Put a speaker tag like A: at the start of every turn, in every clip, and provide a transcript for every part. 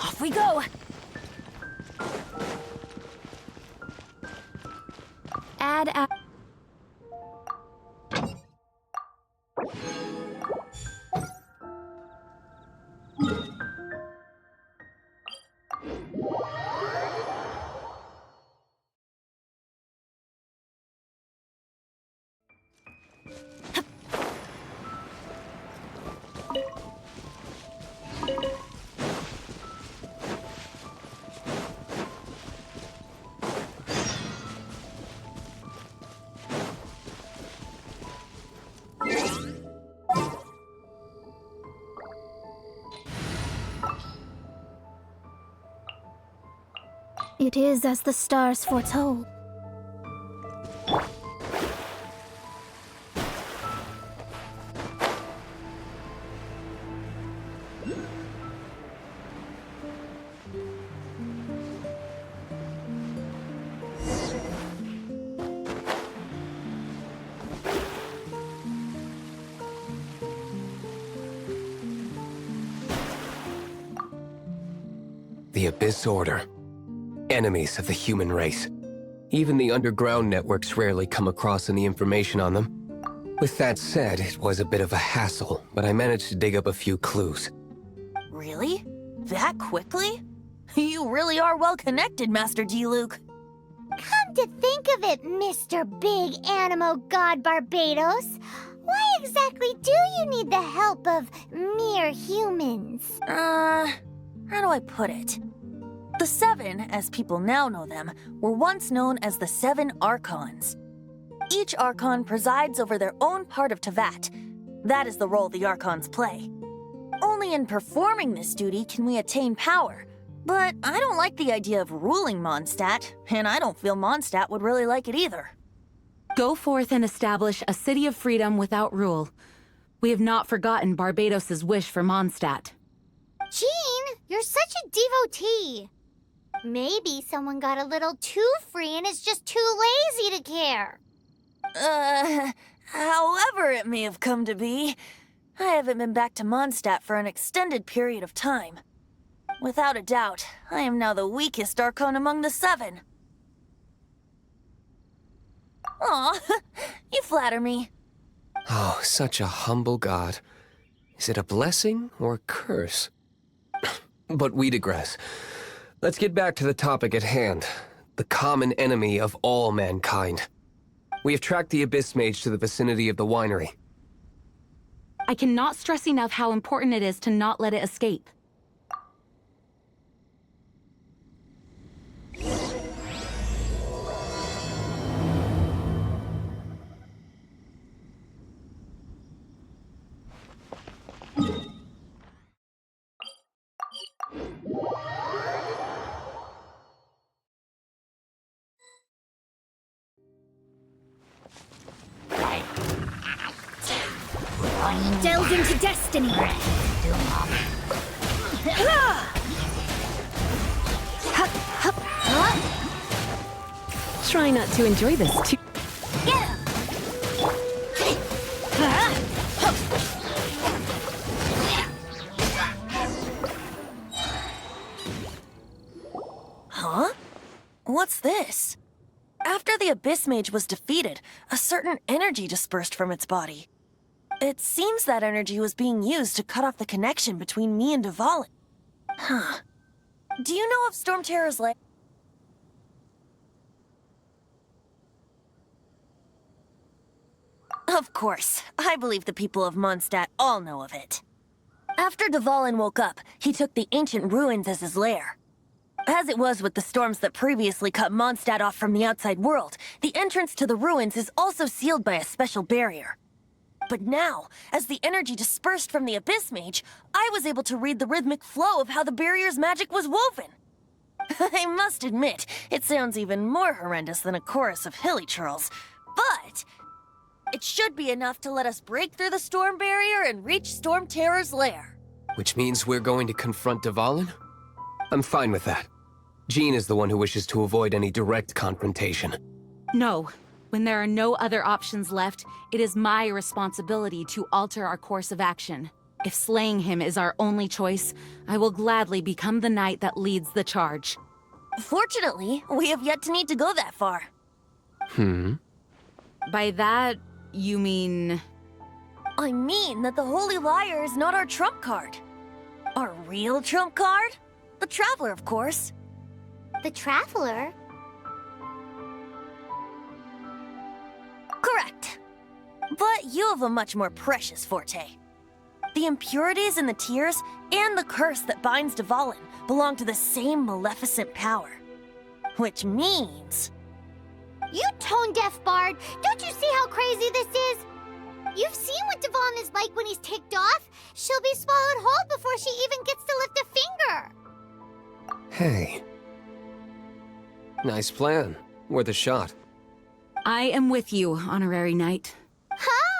A: Off we go! Add. It is as the stars foretold.
B: The Abyss Order. Enemies of the human race. Even the underground networks rarely come across any information on them. With that said, it was a bit of a hassle, but I managed to dig up a few clues.
A: Really? That quickly? You really are well connected, Master Diluc.
C: Come to think of it, Mr. Big Animo God Barbados, why exactly do you need the help of mere humans?
A: How do I put it? The Seven, as people now know them, were once known as the Seven Archons. Each Archon presides over their own part of Teyvat. That is the role the Archons play. Only in performing this duty can we attain power. But I don't like the idea of ruling Mondstadt, and I don't feel Mondstadt would really like it either.
D: Go forth and establish a city of freedom without rule. We have not forgotten Barbados's wish for Mondstadt.
C: Jean, you're such a devotee. Maybe someone got a little too free and is just too lazy to care.
A: However it may have come to be, I haven't been back to Mondstadt for an extended period of time. Without a doubt, I am now the weakest Archon among the Seven. Aw, you flatter me.
B: Oh, such a humble god. Is it a blessing or a curse? But we digress. Let's get back to the topic at hand. The common enemy of all mankind. We have tracked the Abyss Mage to the vicinity of the winery.
D: I cannot stress enough how important it is to not let it escape.
C: Delve into destiny.
D: Try not to enjoy this too.
A: Huh? What's this? After the Abyss Mage was defeated, a certain energy dispersed from its body. It seems that energy was being used to cut off the connection between me and Dvalin. Huh. Do you know of Stormterror's lair? Of course. I believe the people of Mondstadt all know of it. After Dvalin woke up, he took the ancient ruins as his lair. As it was with the storms that previously cut Mondstadt off from the outside world, the entrance to the ruins is also sealed by a special barrier. But now, as the energy dispersed from the Abyss Mage, I was able to read the rhythmic flow of how the barrier's magic was woven. I must admit, it sounds even more horrendous than a chorus of hilly churls. But It should be enough to let us break through the storm barrier and reach Stormterror's lair.
B: Which means we're going to confront Dvalin? I'm fine with that. Jean is the one who wishes to avoid any direct confrontation.
D: No. When there are no other options left, it is my responsibility to alter our course of action. If slaying him is our only choice, I will gladly become the knight that leads the charge.
A: Fortunately, we have yet to need to go that far.
D: By that, you mean...
A: I mean that the Holy Liar is not our trump card. Our real trump card? The Traveler, of course.
C: The Traveler?
A: Correct. But you have a much more precious forte. The impurities in the tears and the curse that binds Dvalin belong to the same maleficent power. Which means...
C: You tone-deaf bard! Don't you see how crazy this is? You've seen what Dvalin is like when he's ticked off. She'll be swallowed whole before she even gets to lift a finger.
B: Hey. Nice plan. Worth a shot.
D: I am with you, Honorary Knight.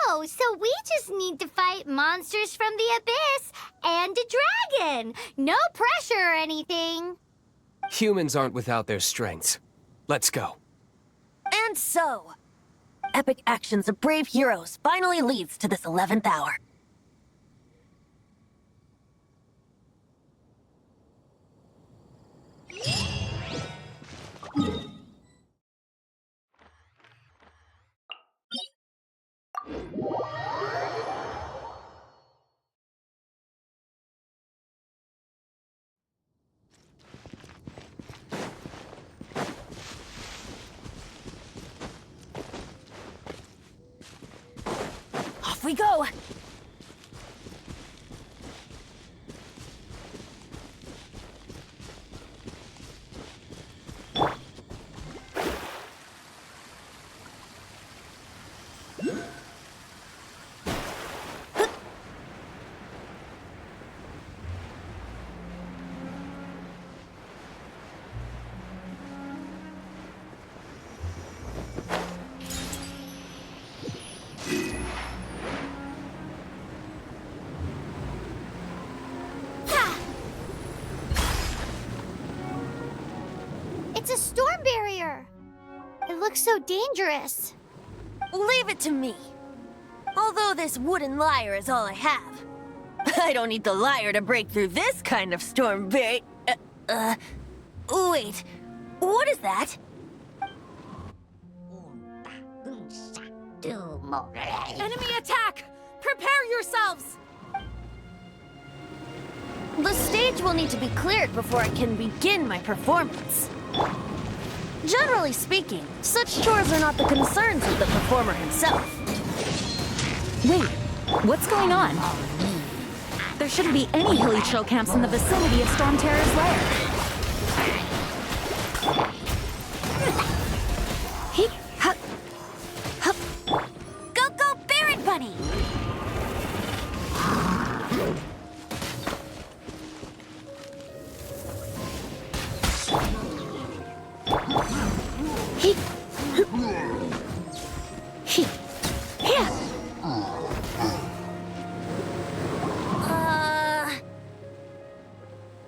C: Oh, so we just need to fight monsters from the abyss and a dragon. No pressure or anything.
B: Humans aren't without their strengths. Let's go.
A: And so, epic actions of brave heroes finally leads to this 11th hour. Off we go!
C: It's a storm barrier. It looks so dangerous.
A: Leave it to me. Although this wooden lyre is all I have. I don't need the lyre to break through this kind of storm wait, what is that?
D: Enemy attack! Prepare yourselves!
A: The stage will need to be cleared before I can begin my performance. Generally speaking, such chores are not the concerns of the performer himself.
D: Wait, what's going on? There shouldn't be any hilly chill camps in the vicinity of Stormterror's lair.
A: Go, Barret Bunny!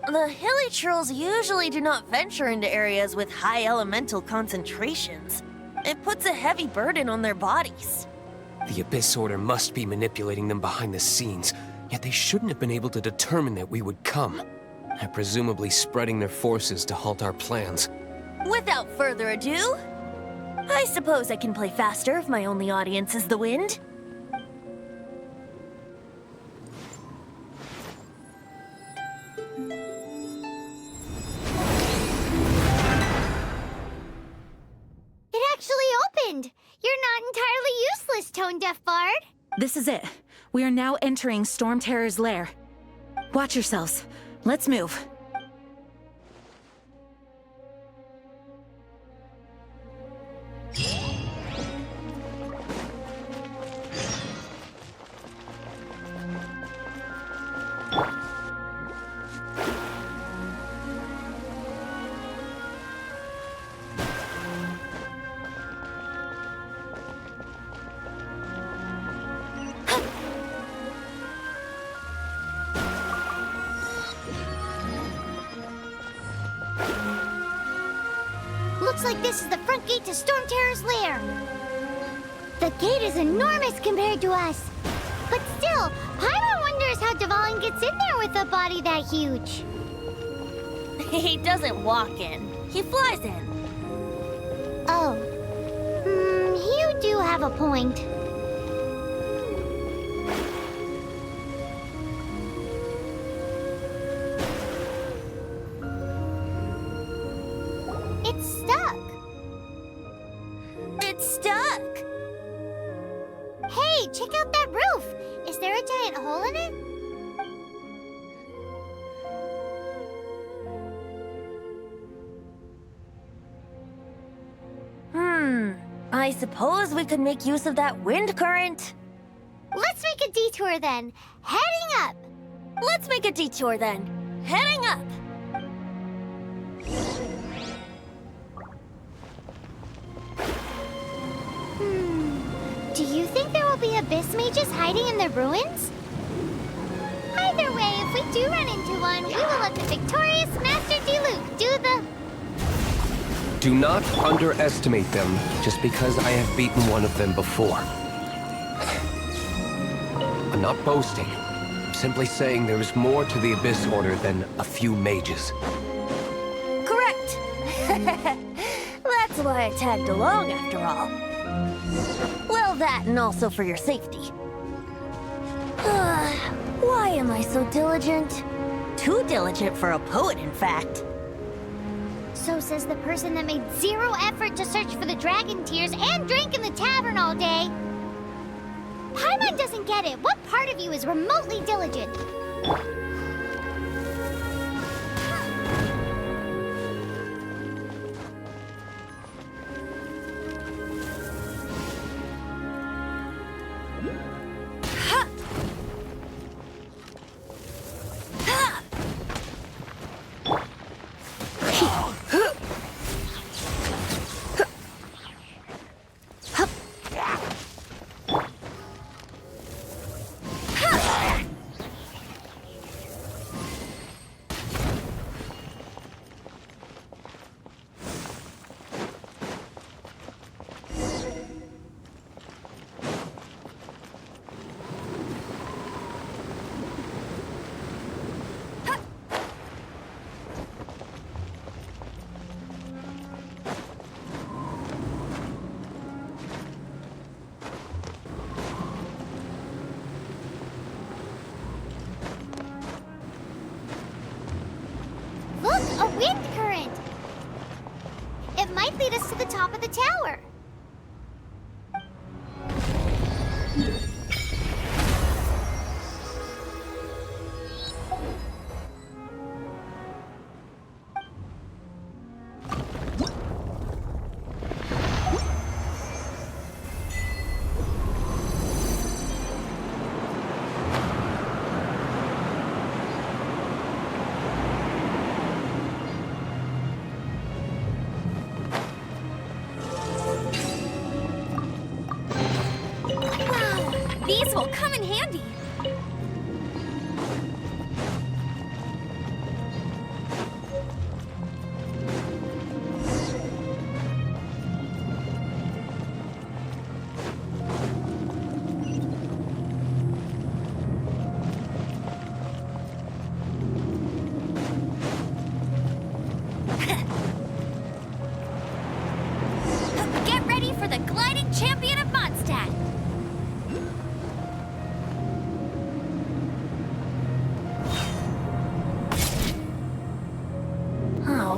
A: The hilly trolls usually do not venture into areas with high elemental concentrations. It puts a heavy burden on their bodies.
B: The Abyss Order must be manipulating them behind the scenes, yet they shouldn't have been able to determine that we would come. They're presumably spreading their forces to halt our plans.
A: Without further ado, I suppose I can play faster if my only audience is the wind.
C: It actually opened. You're not entirely useless, tone-deaf bard.
D: This is it. We are now entering Stormterror's lair. Watch yourselves. Let's move.
C: Looks like this is the front gate to Stormterror's lair. The gate is enormous compared to us. But still, Paimon wonders how Dvalin gets in there with a body that huge.
A: He doesn't walk in. He flies in.
C: Oh. You do have a point. It's stuck.
A: It's stuck.
C: Hey, check out that roof. Is there a giant hole in it?
A: I suppose we could make use of that wind current.
C: Let's make a detour then. Heading up.
A: Let's make a detour then. Heading up.
C: Do you think there will be abyss mages hiding in the ruins? Either way, if we do run into one, we will let the victorious Master Diluc do the...
B: Do not underestimate them just because I have beaten one of them before. I'm not boasting. I'm simply saying there is more to the Abyss Order than a few mages.
A: Correct. That's why I tagged along after all. Well, that and also for your safety. Why am I so diligent? Too diligent for a poet, in fact.
C: So says the person that made zero effort to search for the dragon tears and drank in the tavern all day. Paimon doesn't get it. What part of you is remotely diligent? Look, a wind current! It might lead us to the top of the tower.
A: These will come in handy. Get ready for the gliding champion of Mondstadt.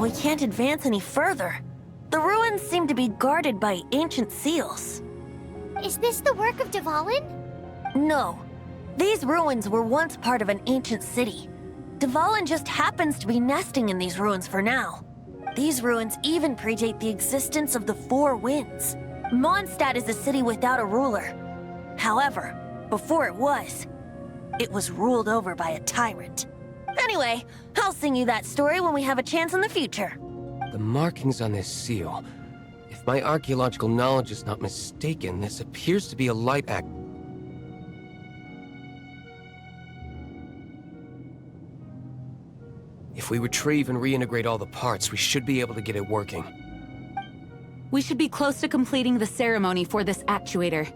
A: We can't advance any further. The ruins seem to be guarded by ancient seals.
C: Is this the work of Dvalin?
A: No. These ruins were once part of an ancient city. Dvalin just happens to be nesting in these ruins for now. These ruins even predate the existence of the Four Winds. Mondstadt is a city without a ruler. However, before it was ruled over by a tyrant. Anyway, I'll sing you that story when we have a chance in the future.
B: The markings on this seal. If my archaeological knowledge is not mistaken, this appears to be a light act. If we retrieve and reintegrate all the parts, we should be able to get it working.
D: We should be close to completing the ceremony for this actuator.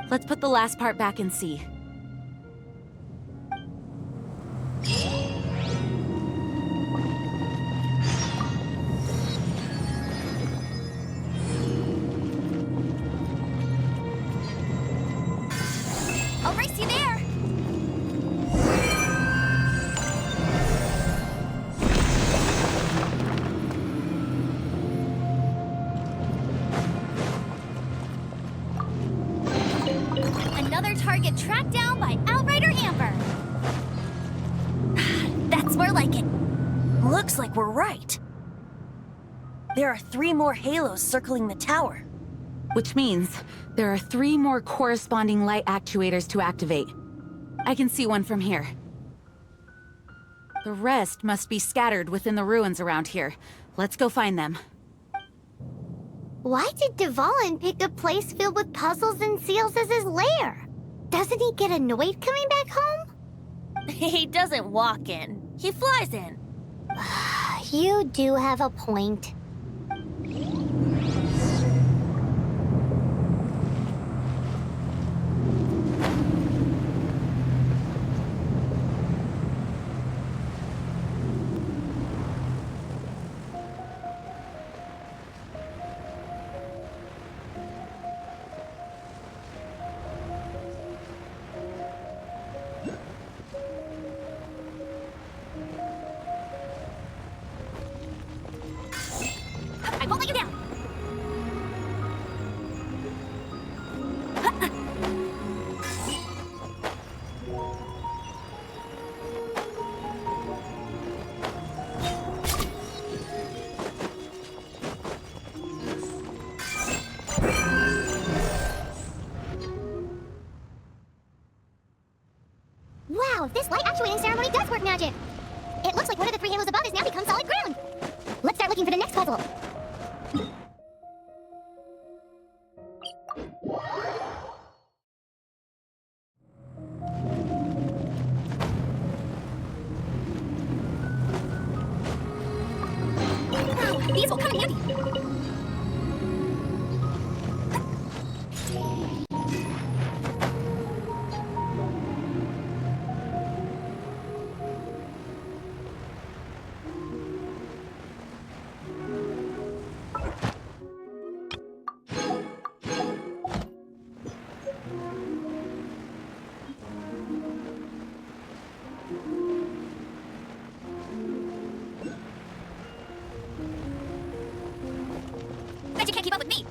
D: Let's put the last part back and see.
C: I'll race you there! Another target tracked down by Outrider Amber. That's more like it.
A: Looks like we're right. There are 3 more halos circling the tower.
D: Which means there are 3 more corresponding light actuators to activate. I can see one from here. The rest must be scattered within the ruins around here. Let's go find them.
C: Why did Dvalin pick a place filled with puzzles and seals as his lair? Doesn't he get annoyed coming back home?
A: He doesn't walk in. He flies in.
C: You do have a point. I won't let you down. Wow, this light actuating ceremony does work magic. It looks like one of the 3 halos above has now become solid ground. Let's start looking for the next puzzle. These will come in handy. Bet you can't keep up with me.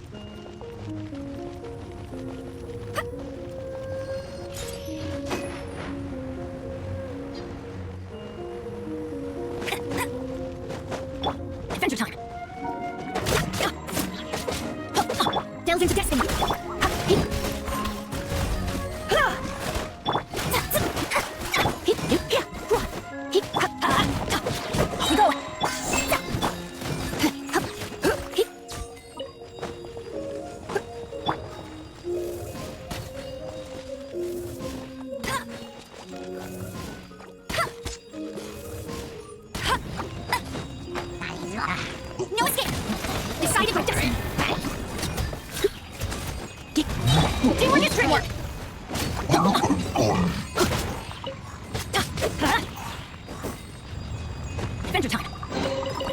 C: Adventure time. Delve into destiny. We go. No escape! Decided my destiny! Teamwork is teamwork! Adventure time!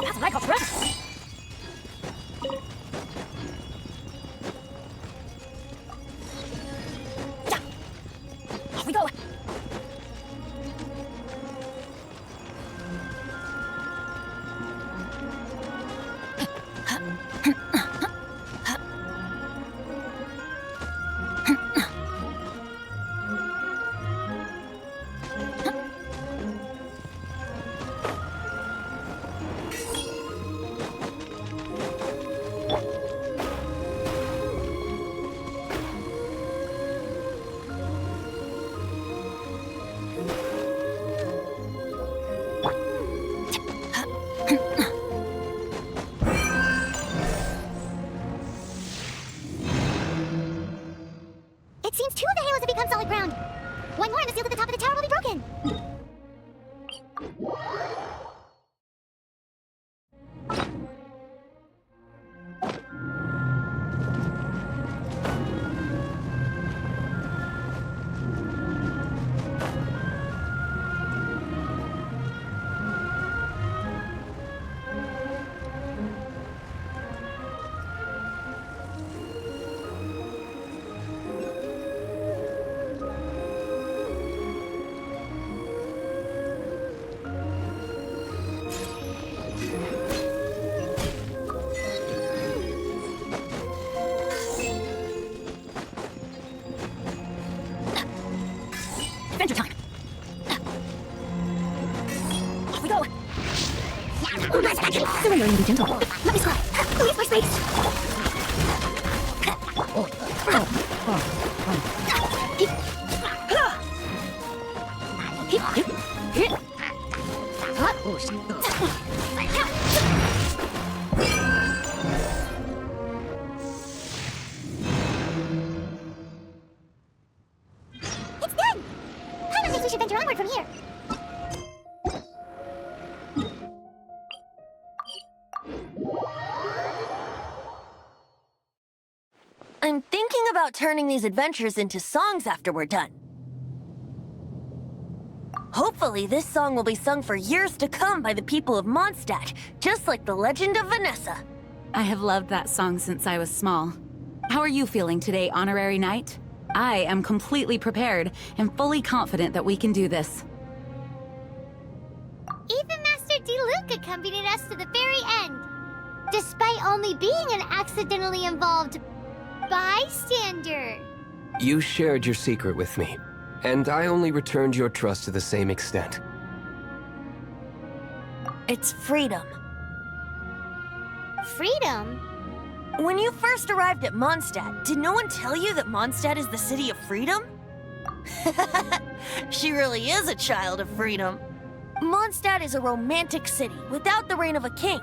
C: That's what I call treasure! Off we go! It seems 2 of the halos have become solid ground. One more and the seal at the top of the tower will be broken.
A: Adventure time! Off we go! Surrender and be gentle. Let me scry. Please, my space!
C: It's done! Paimon thinks we should venture onward from here.
A: I'm thinking about turning these adventures into songs after we're done. Hopefully, this song will be sung for years to come by the people of Mondstadt, just like the legend of Vanessa.
D: I have loved that song since I was small. How are you feeling today, Honorary Knight? I am completely prepared and fully confident that we can do this.
C: Even Master Diluc accompanied us to the very end, despite only being an accidentally involved bystander.
B: You shared your secret with me, and I only returned your trust to the same extent.
A: It's freedom.
C: Freedom?
A: When you first arrived at Mondstadt, did no one tell you that Mondstadt is the city of freedom? She really is a child of freedom. Mondstadt is a romantic city without the reign of a king,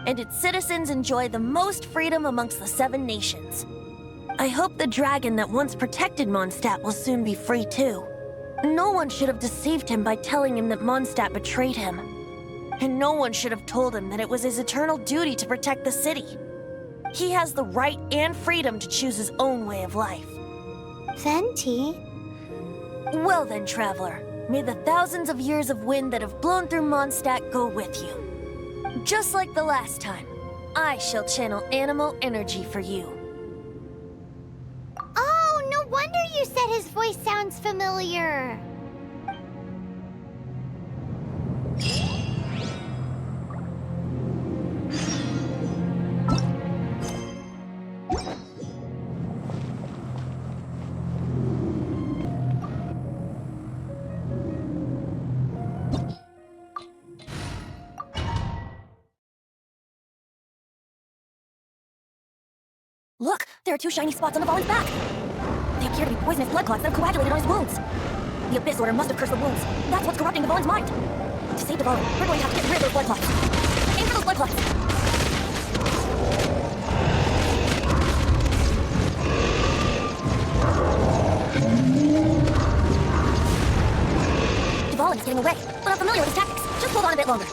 A: and its citizens enjoy the most freedom amongst the 7 nations. I hope the dragon that once protected Mondstadt will soon be free too. No one should have deceived him by telling him that Mondstadt betrayed him. And no one should have told him that it was his eternal duty to protect the city. He has the right and freedom to choose his own way of life.
C: Venti?
A: Well then, traveler, may the thousands of years of wind that have blown through Mondstadt go with you. Just like the last time, I shall channel animal energy for you.
C: Oh, no wonder you said his voice sounds familiar.
A: Look, there are 2 shiny spots on the Dvalin's back. They appear to be poisonous blood clots that have coagulated on his wounds. The Abyss Order must have cursed the wounds. That's what's corrupting Dvalin's mind. To save Dvalin, we're going to have to get rid of those blood clots. Aim for those blood clots. Dvalin is getting away, but I'm familiar with his tactics. Just hold on a bit longer.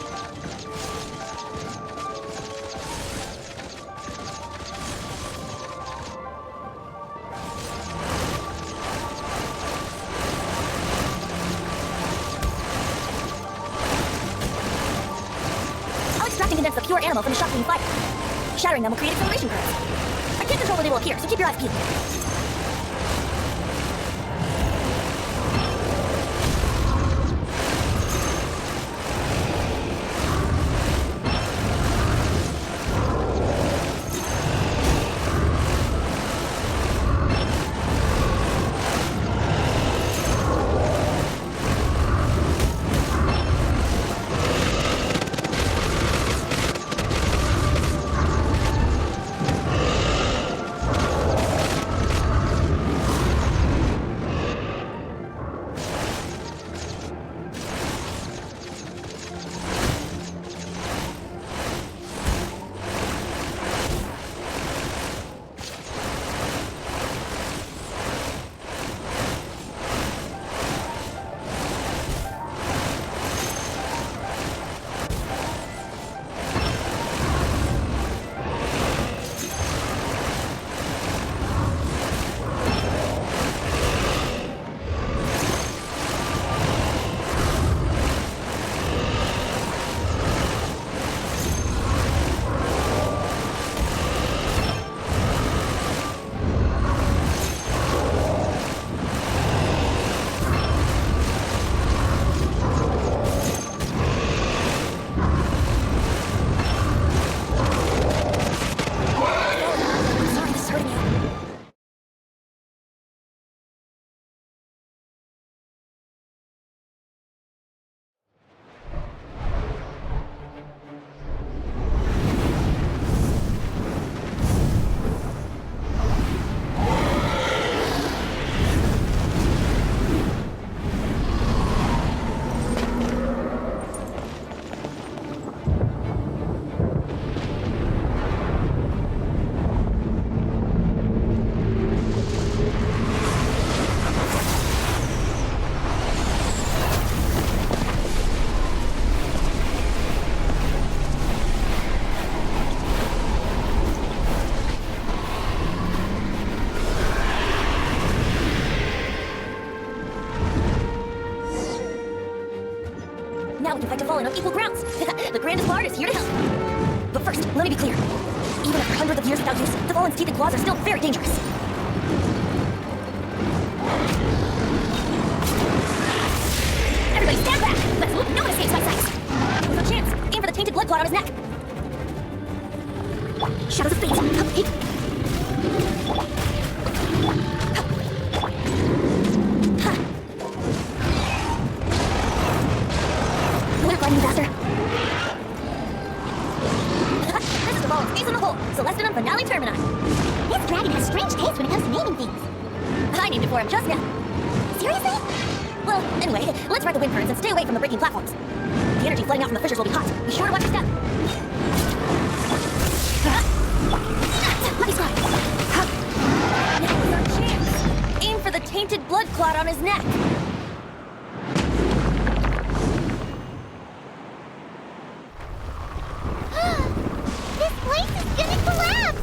A: Condense the pure animal from the shock-beam fire. Shattering them will create acceleration currents. I can't control when they will appear, so keep your eyes peeled. out, we can fight Dvalin on equal grounds. The grandest bard is here to help. But first, let me be clear. Even after hundreds of years without use, Dvalin's teeth and claws are still very dangerous. Everybody stand back! Let's look, no one escapes my sight! There's no chance. Aim for the tainted blood clot on his neck. Shadows of fate. Wanna find me faster? This is the ball, face in the hole. Celestinum Finale Termini.
C: This dragon has strange taste when it comes to naming things.
A: I named it for him just now.
C: Seriously?
A: Well, anyway, let's ride the wind currents and stay away from the breaking platforms. The energy flooding out from the fissures will be hot. Be sure to watch your step. Let me slide. Now's our chance. Aim for the tainted blood clot on his neck.
C: This place is gonna collapse!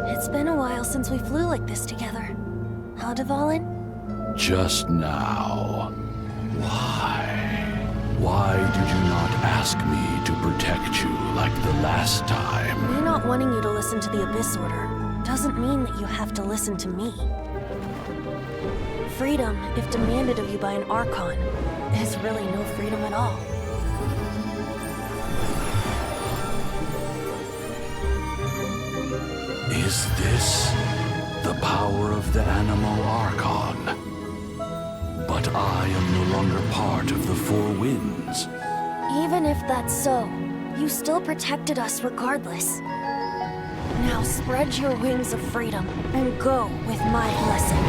A: It's been a while since we flew like this together. Huh, Dvalin?
E: Just now. Why? Why did you not ask me to protect you like the last time?
A: Me not wanting you to listen to the Abyss Order doesn't mean that you have to listen to me. Freedom, if demanded of you by an Archon, is really no freedom at all.
E: Is this the power of the Animal Archon? But I am no longer part of the Four Winds.
A: Even if that's so, you still protected us regardless. Now spread your wings of freedom and go with my blessing.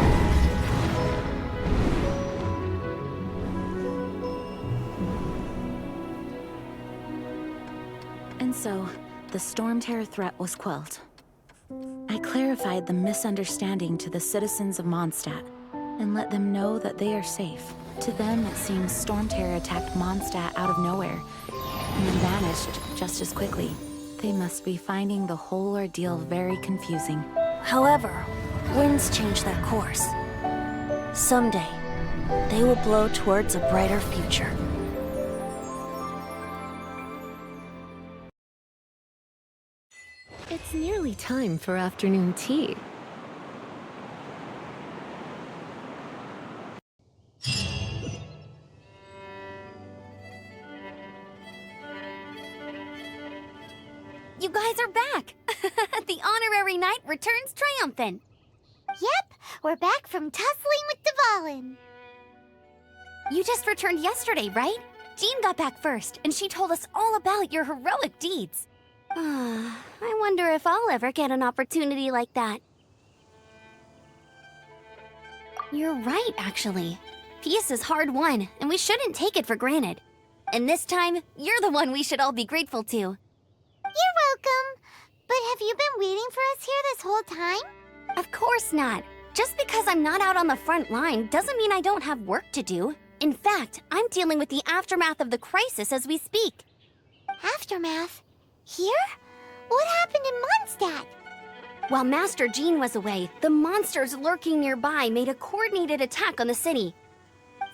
D: And so, the Stormterror threat was quelled. I clarified the misunderstanding to the citizens of Mondstadt, and let them know that they are safe. To them, it seems Stormterror attacked Mondstadt out of nowhere, and then vanished just as quickly. They must be finding the whole ordeal very confusing.
A: However, winds change their course. Someday, they will blow towards a brighter future.
F: It's nearly time for afternoon tea.
C: You guys are back! The honorary knight returns triumphant. Yep, we're back from tussling with Dvalin.
G: You just returned yesterday, right? Jean got back first, and she told us all about your heroic deeds.
C: I wonder if I'll ever get an opportunity like that.
G: You're right, actually. Peace is hard won, and we shouldn't take it for granted. And this time, you're the one we should all be grateful to.
C: You're welcome. But have you been waiting for us here this whole time?
G: Of course not. Just because I'm not out on the front line doesn't mean I don't have work to do. In fact, I'm dealing with the aftermath of the crisis as we speak.
C: Aftermath? Here? What happened in Mondstadt?
G: While Master Jean was away, the monsters lurking nearby made a coordinated attack on the city.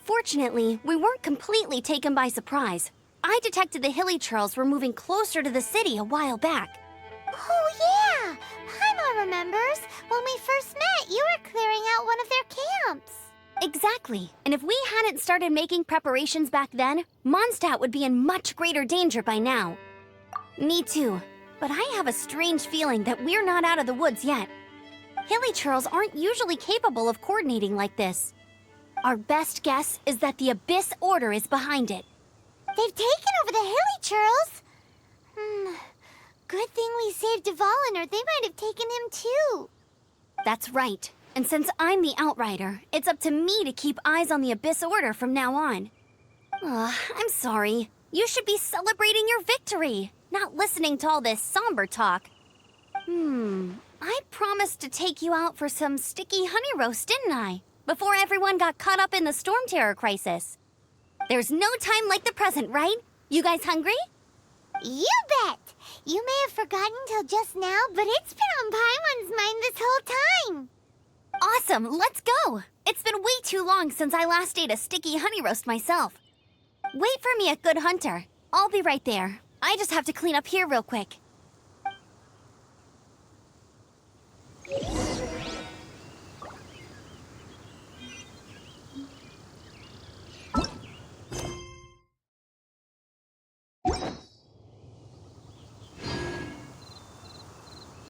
G: Fortunately, we weren't completely taken by surprise. I detected the Hilly Churls were moving closer to the city a while back.
C: Oh yeah! Paimon remembers. When we first met, you were clearing out one of their camps.
G: Exactly. And if we hadn't started making preparations back then, Mondstadt would be in much greater danger by now. Me too. But I have a strange feeling that we're not out of the woods yet. Hilly Churls aren't usually capable of coordinating like this. Our best guess is that the Abyss Order is behind it.
C: They've taken over the Hilly Churls? Good thing we saved Dvalin, or they might have taken him too.
G: That's right. And since I'm the Outrider, it's up to me to keep eyes on the Abyss Order from now on. I'm sorry. You should be celebrating your victory, not listening to all this somber talk. I promised to take you out for some sticky honey roast, didn't I? Before everyone got caught up in the Stormterror crisis. There's no time like the present, right? You guys hungry?
C: You bet! You may have forgotten till just now, but it's been on Paimon's mind this whole time.
G: Awesome, let's go! It's been way too long since I last ate a sticky honey roast myself. Wait for me at Good Hunter. I'll be right there. I just have to clean up here real quick.